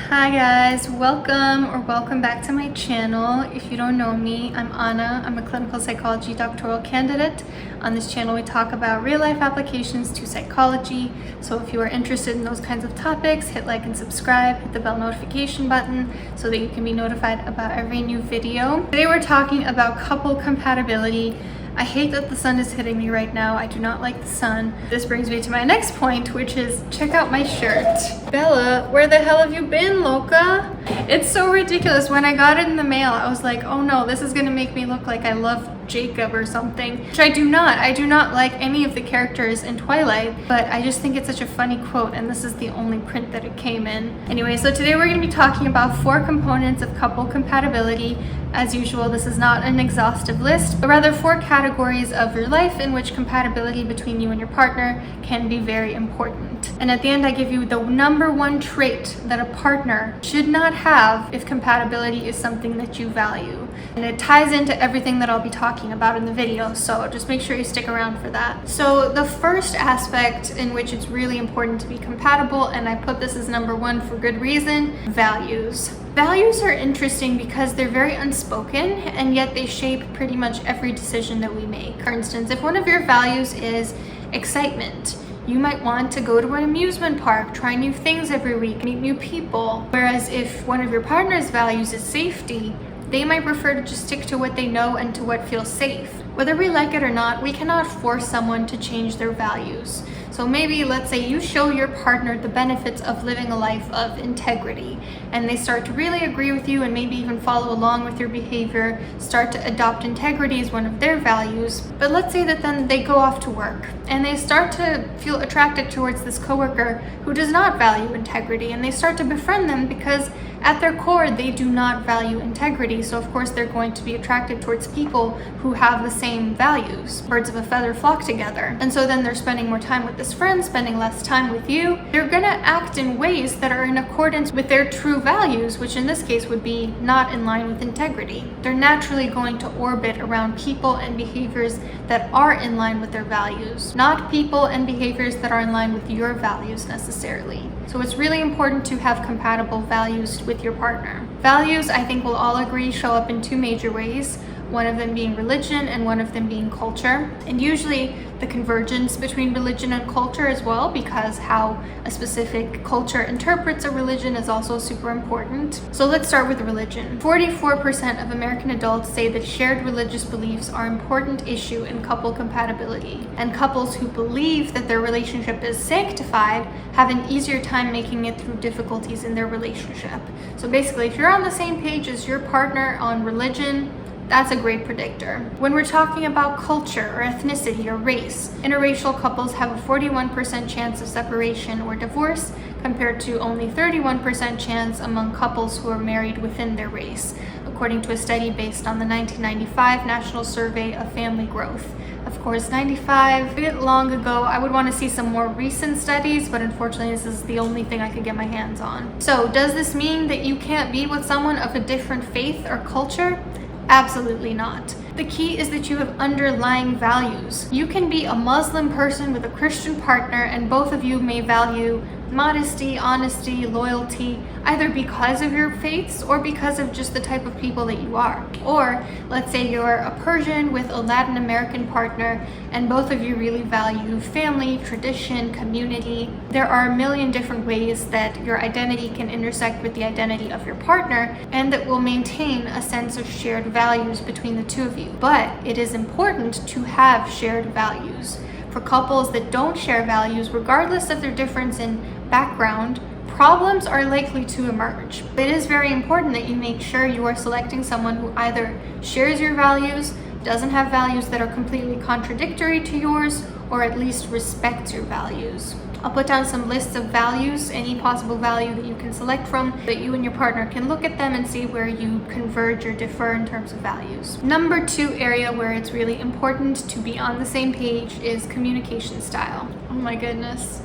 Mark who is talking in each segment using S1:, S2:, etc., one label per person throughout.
S1: Hi guys, welcome back to my channel. If you don't know me, I'm Anna. I'm a clinical psychology doctoral candidate. On this channel we talk about real life applications to psychology. So if you are interested in those kinds of topics, hit like and subscribe, hit the bell notification button so that you can be notified about every new video. Today we're talking about couple compatibility. I hate that the sun is hitting me right now. I do not like the sun. This brings me to my next point, which is check out my shirt. Bella, where the hell have you been, Loca? It's so ridiculous. When I got it in the mail, I was like, oh no, this is gonna make me look like I love Jacob or something, which I do not. I do not like any of the characters in Twilight, but I just think it's such a funny quote, and this is the only print that it came in. Anyway, so today we're gonna be talking about 4 components of couple compatibility. As usual, this is not an exhaustive list, but rather 4 categories of your life in which compatibility between you and your partner can be very important. And at the end, I give you the number 1 trait that a partner should not have if compatibility is something that you value. And it ties into everything that I'll be talking about in the video, so just make sure you stick around for that. So the first aspect in which it's really important to be compatible, and I put this as number 1 for good reason, values. Values are interesting because they're very unspoken, and yet they shape pretty much every decision that we make. For instance, if one of your values is excitement, you might want to go to an amusement park, try new things every week, meet new people. Whereas if one of your partner's values is safety, they might prefer to just stick to what they know and to what feels safe. Whether we like it or not, we cannot force someone to change their values. So maybe, let's say you show your partner the benefits of living a life of integrity, and they start to really agree with you and maybe even follow along with your behavior, start to adopt integrity as one of their values. But let's say that then they go off to work and they start to feel attracted towards this coworker who does not value integrity, and they start to befriend them because at their core, they do not value integrity, so of course they're going to be attracted towards people who have the same values. Birds of a feather flock together. And so then they're spending more time with this friend, spending less time with you. They're gonna act in ways that are in accordance with their true values, which in this case would be not in line with integrity. They're naturally going to orbit around people and behaviors that are in line with their values, not people and behaviors that are in line with your values necessarily. So it's really important to have compatible values with your partner. Values, I think we'll all agree, show up in 2 major ways, one of them being religion and one of them being culture. And usually the convergence between religion and culture as well, because how a specific culture interprets a religion is also super important. So let's start with religion. 44% of American adults say that shared religious beliefs are an important issue in couple compatibility. And couples who believe that their relationship is sanctified have an easier time making it through difficulties in their relationship. So basically, if you're on the same page as your partner on religion, that's a great predictor. When we're talking about culture or ethnicity or race, interracial couples have a 41% chance of separation or divorce compared to only 31% chance among couples who are married within their race, according to a study based on the 1995 National Survey of Family Growth. Of course, 95, a bit long ago. I would want to see some more recent studies, but unfortunately this is the only thing I could get my hands on. So does this mean that you can't be with someone of a different faith or culture? Absolutely not. The key is that you have underlying values. You can be a Muslim person with a Christian partner, and both of you may value modesty, honesty, loyalty, either because of your faiths or because of just the type of people that you are. Or let's say you're a Persian with a Latin American partner, and both of you really value family, tradition, community. There are a million different ways that your identity can intersect with the identity of your partner, and that will maintain a sense of shared values between the 2 of you. But it is important to have shared values. For couples that don't share values, regardless of their difference in background, problems are likely to emerge. It is very important that you make sure you are selecting someone who either shares your values, doesn't have values that are completely contradictory to yours, or at least respects your values. I'll put down some lists of values, any possible value that you can select from, that you and your partner can look at them and see where you converge or differ in terms of values. Number 2 area where it's really important to be on the same page is communication style. Oh my goodness,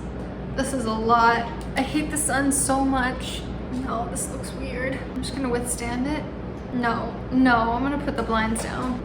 S1: this is a lot. I hate the sun so much. No, this looks weird. I'm just gonna withstand it. No, I'm gonna put the blinds down.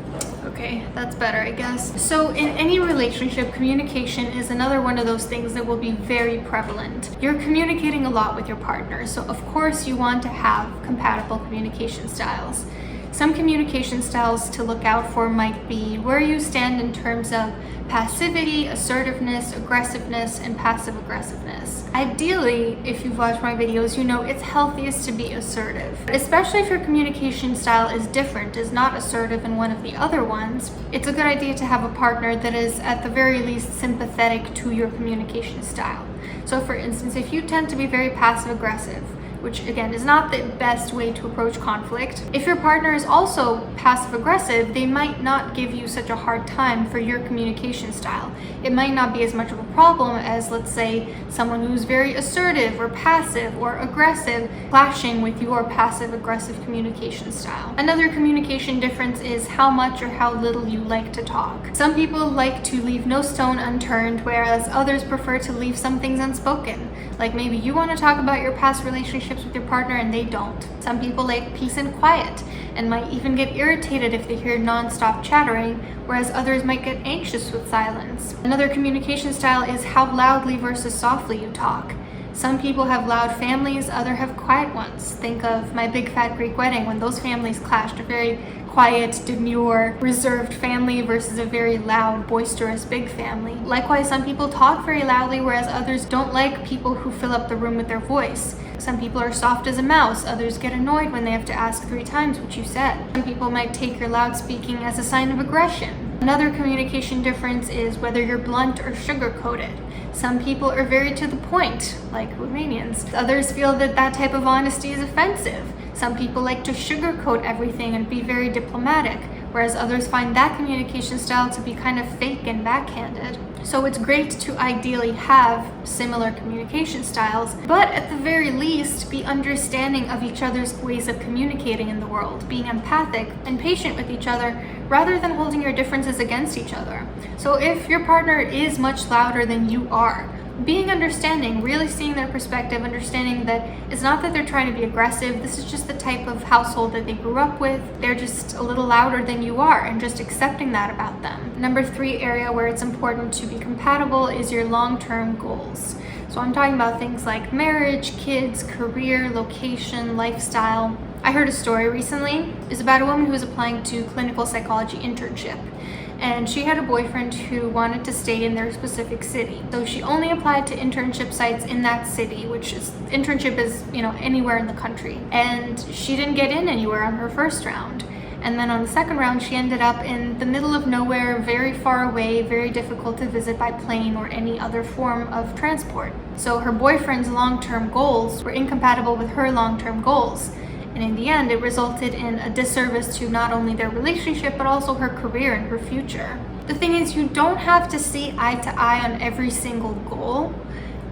S1: Okay, that's better, I guess. So in any relationship, communication is another one of those things that will be very prevalent. You're communicating a lot with your partner, so of course you want to have compatible communication styles. Some communication styles to look out for might be where you stand in terms of passivity, assertiveness, aggressiveness, and passive aggressiveness. Ideally, if you've watched my videos, you know it's healthiest to be assertive. Especially if your communication style is different, is not assertive in one of the other ones, it's a good idea to have a partner that is at the very least sympathetic to your communication style. So for instance, if you tend to be very passive aggressive, which again is not the best way to approach conflict. If your partner is also passive aggressive, they might not give you such a hard time for your communication style. It might not be as much of a problem as, let's say, someone who's very assertive or passive or aggressive clashing with your passive aggressive communication style. Another communication difference is how much or how little you like to talk. Some people like to leave no stone unturned, whereas others prefer to leave some things unspoken. Like maybe you want to talk about your past relationships with your partner and they don't. Some people like peace and quiet and might even get irritated if they hear non-stop chattering, whereas others might get anxious with silence. Another communication style is how loudly versus softly you talk. Some people have loud families, others have quiet ones. Think of My Big Fat Greek Wedding, when those families clashed, a very quiet, demure, reserved family versus a very loud, boisterous, big family. Likewise, some people talk very loudly, whereas others don't like people who fill up the room with their voice. Some people are soft as a mouse, others get annoyed when they have to ask 3 times what you said. Some people might take your loud speaking as a sign of aggression. Another communication difference is whether you're blunt or sugar-coated. Some people are very to the point, like Romanians. Others feel that that type of honesty is offensive. Some people like to sugarcoat everything and be very diplomatic, whereas others find that communication style to be kind of fake and backhanded. So it's great to ideally have similar communication styles, but at the very least, be understanding of each other's ways of communicating in the world, being empathic and patient with each other, rather than holding your differences against each other. So if your partner is much louder than you are, being understanding, really seeing their perspective, understanding that it's not that they're trying to be aggressive, this is just the type of household that they grew up with, they're just a little louder than you are, and just accepting that about them. Number 3 area where it's important to be compatible is your long-term goals. So I'm talking about things like marriage, kids, career, location, lifestyle. I heard a story recently. It's about a woman who was applying to clinical psychology internship. And she had a boyfriend who wanted to stay in their specific city. So she only applied to internship sites in that city, which is, internship is, anywhere in the country. And she didn't get in anywhere on her first round. And then on the second round, she ended up in the middle of nowhere, very far away, very difficult to visit by plane or any other form of transport. So her boyfriend's long-term goals were incompatible with her long-term goals. And in the end, it resulted in a disservice to not only their relationship, but also her career and her future. The thing is, you don't have to see eye to eye on every single goal,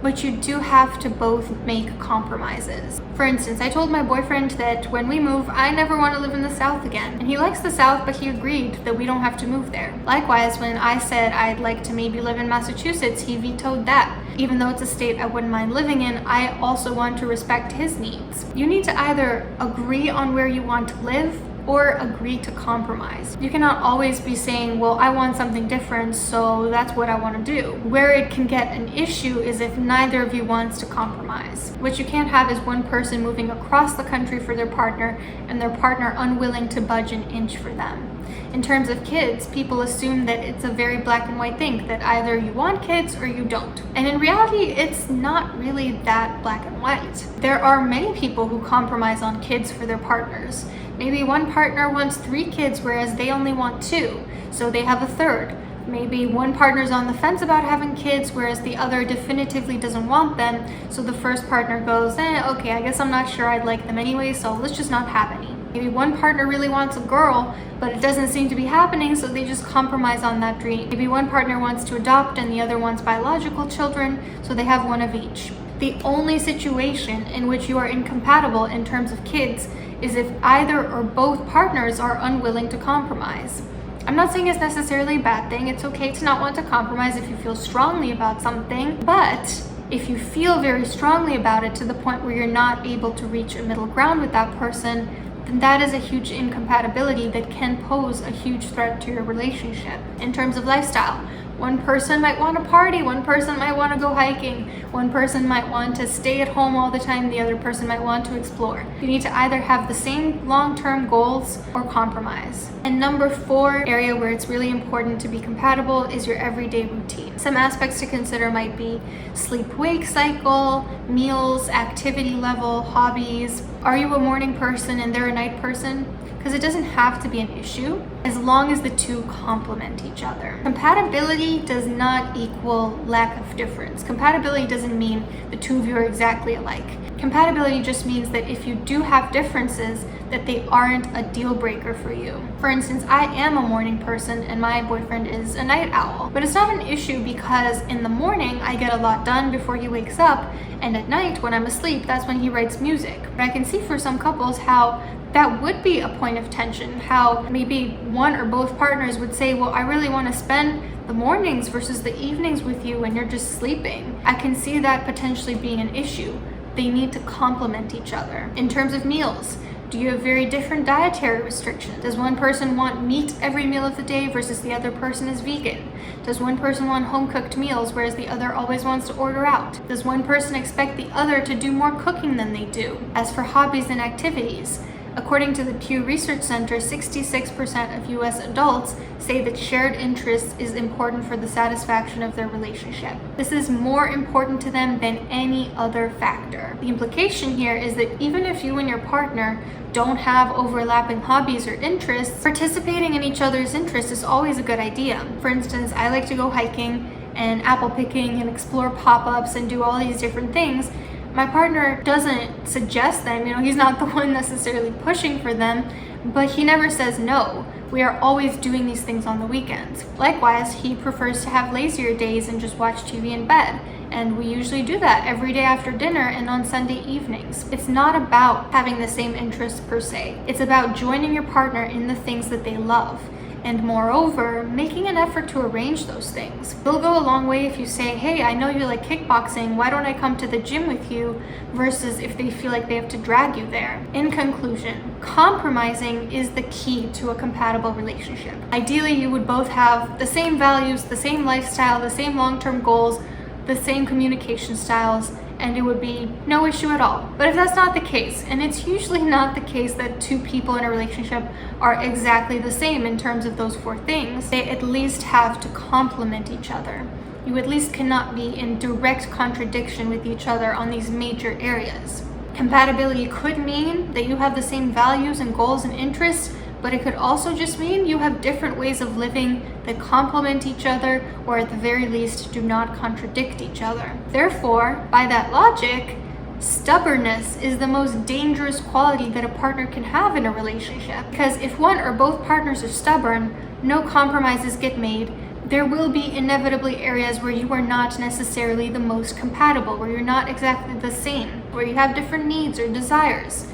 S1: but you do have to both make compromises. For instance, I told my boyfriend that when we move, I never want to live in the South again. And he likes the South, but he agreed that we don't have to move there. Likewise, when I said I'd like to maybe live in Massachusetts, he vetoed that. Even though it's a state I wouldn't mind living in, I also want to respect his needs. You need to either agree on where you want to live or agree to compromise. You cannot always be saying, well, I want something different, so that's what I want to do. Where it can get an issue is if neither of you wants to compromise. What you can't have is one person moving across the country for their partner and their partner unwilling to budge an inch for them. In terms of kids, people assume that it's a very black and white thing, that either you want kids or you don't. And in reality, it's not really that black and white. There are many people who compromise on kids for their partners. Maybe one partner wants 3 kids, whereas they only want 2, so they have a third. Maybe one partner's on the fence about having kids, whereas the other definitively doesn't want them, so the first partner goes, okay, I guess I'm not sure I'd like them anyway, so let's just not have any. Maybe one partner really wants a girl, but it doesn't seem to be happening, so they just compromise on that dream. Maybe one partner wants to adopt and the other wants biological children, so they have one of each. The only situation in which you are incompatible in terms of kids is if either or both partners are unwilling to compromise. I'm not saying it's necessarily a bad thing. It's okay to not want to compromise if you feel strongly about something, but if you feel very strongly about it to the point where you're not able to reach a middle ground with that person, then that is a huge incompatibility that can pose a huge threat to your relationship. In terms of lifestyle, one person might want to party, one person might want to go hiking, one person might want to stay at home all the time, the other person might want to explore. You need to either have the same long-term goals or compromise. And number 4 area where it's really important to be compatible is your everyday routine. Some aspects to consider might be sleep-wake cycle, meals, activity level, hobbies. Are you a morning person and they're a night person? Because it doesn't have to be an issue as long as the two complement each other. Compatibility does not equal lack of difference. Compatibility doesn't mean the two of you are exactly alike. Compatibility just means that if you do have differences, that they aren't a deal breaker for you. For instance, I am a morning person and my boyfriend is a night owl. But it's not an issue because in the morning I get a lot done before he wakes up, and at night when I'm asleep, that's when he writes music. But I can see for some couples how that would be a point of tension, how maybe one or both partners would say, well, I really want to spend the mornings versus the evenings with you when you're just sleeping. I can see that potentially being an issue. They need to complement each other. In terms of meals, do you have very different dietary restrictions? Does one person want meat every meal of the day versus the other person is vegan? Does one person want home-cooked meals whereas the other always wants to order out? Does one person expect the other to do more cooking than they do? As for hobbies and activities, according to the Pew Research Center, 66% of US adults say that shared interests is important for the satisfaction of their relationship. This is more important to them than any other factor. The implication here is that even if you and your partner don't have overlapping hobbies or interests, participating in each other's interests is always a good idea. For instance, I like to go hiking and apple picking and explore pop-ups and do all these different things. My partner doesn't suggest them, he's not the one necessarily pushing for them, but he never says no. We are always doing these things on the weekends. Likewise, he prefers to have lazier days and just watch TV in bed. And we usually do that every day after dinner and on Sunday evenings. It's not about having the same interests per se. It's about joining your partner in the things that they love. And moreover, making an effort to arrange those things. It'll go a long way if you say, hey, I know you like kickboxing, why don't I come to the gym with you? Versus if they feel like they have to drag you there. In conclusion, compromising is the key to a compatible relationship. Ideally, you would both have the same values, the same lifestyle, the same long-term goals, the same communication styles, and it would be no issue at all. But if that's not the case, and it's usually not the case that two people in a relationship are exactly the same in terms of those 4 things, they at least have to complement each other. You at least cannot be in direct contradiction with each other on these major areas. Compatibility could mean that you have the same values and goals and interests, but it could also just mean you have different ways of living that complement each other, or at the very least do not contradict each other. Therefore, by that logic, stubbornness is the most dangerous quality that a partner can have in a relationship. Because if one or both partners are stubborn, no compromises get made. There will be inevitably areas where you are not necessarily the most compatible, where you're not exactly the same, where you have different needs or desires.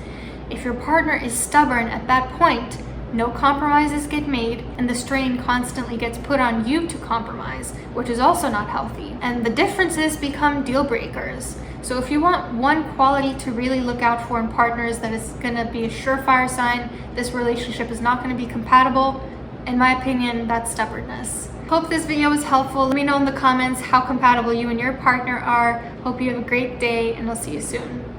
S1: If your partner is stubborn at that point, no compromises get made, and the strain constantly gets put on you to compromise, which is also not healthy. And the differences become deal breakers. So if you want one quality to really look out for in partners that is going to be a surefire sign this relationship is not going to be compatible, in my opinion, that's stubbornness. Hope this video was helpful. Let me know in the comments how compatible you and your partner are. Hope you have a great day, and I'll see you soon.